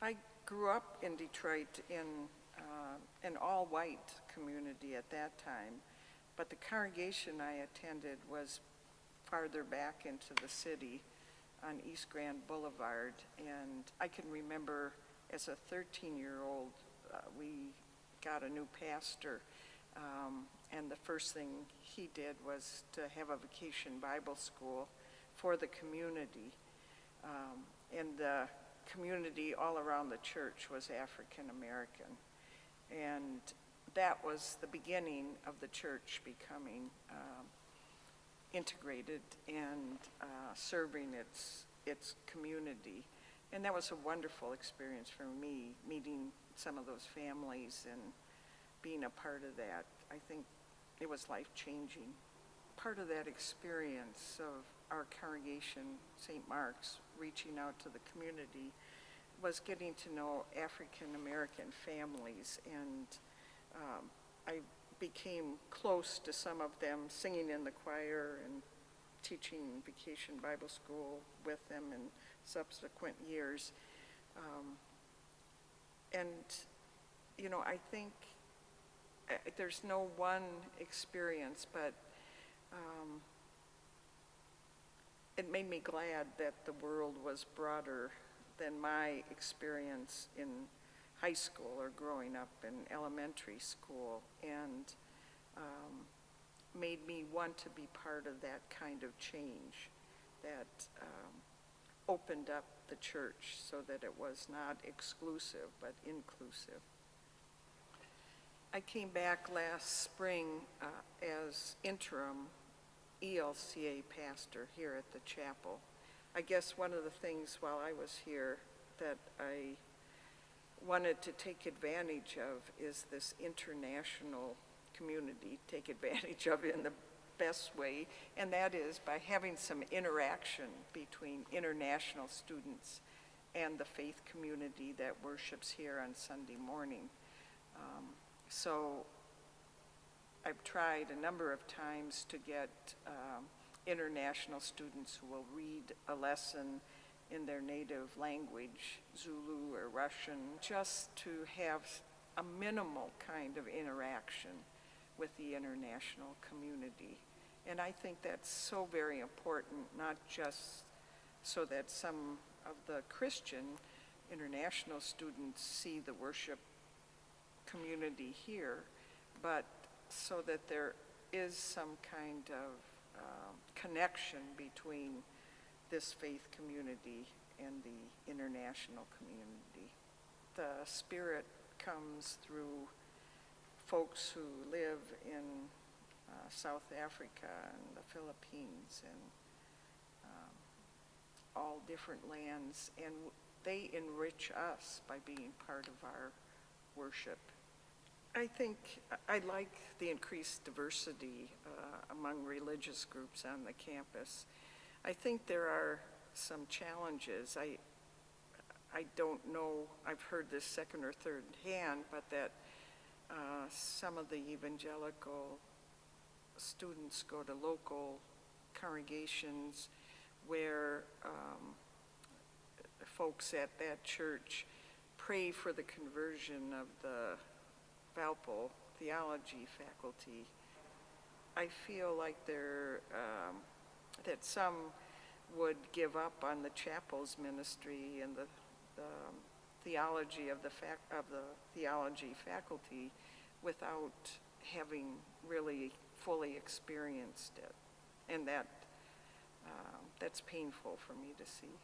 I grew up in Detroit in an all-white community at that time, but the congregation I attended was farther back into the city on East Grand Boulevard, and I can remember as a 13-year-old, we got a new pastor, and the first thing he did was to have a vacation Bible school for the community. And the community all around the church was African American. And that was the beginning of the church becoming integrated and serving its community. And that was a wonderful experience for me, meeting some of those families and being a part of that. I think it was life-changing. Part of that experience of our congregation, St. Mark's, reaching out to the community was getting to know African American families, and I became close to some of them, singing in the choir and teaching vacation Bible school with them in subsequent years. And, you know, I think there's no one experience, but it made me glad that the world was broader than my experience in high school or growing up in elementary school, and made me want to be part of that kind of change that opened up the church so that it was not exclusive but inclusive. I came back last spring as interim ELCA pastor here at the chapel. I guess one of the things while I was here that I wanted to take advantage of is this international community, take advantage of it in the best way, and that is by having some interaction between international students and the faith community that worships here on Sunday morning. So I've tried a number of times to get international students who will read a lesson in their native language, Zulu or Russian, just to have a minimal kind of interaction with the international community. And I think that's so very important, not just so that some of the Christian international students see the worship community here, but so that there is some kind of connection between this faith community and the international community. The Spirit comes through folks who live in South Africa and the Philippines and all different lands, and they enrich us by being part of our worship. I think I like the increased diversity among religious groups on the campus. I think there are some challenges. I don't know, I've heard this second or third hand, but that some of the evangelical students go to local congregations where folks at that church pray for the conversion of the Valpo theology faculty. I feel like that some would give up on the chapel's ministry and the theology of the theology faculty without having really fully experienced it, and that's painful for me to see.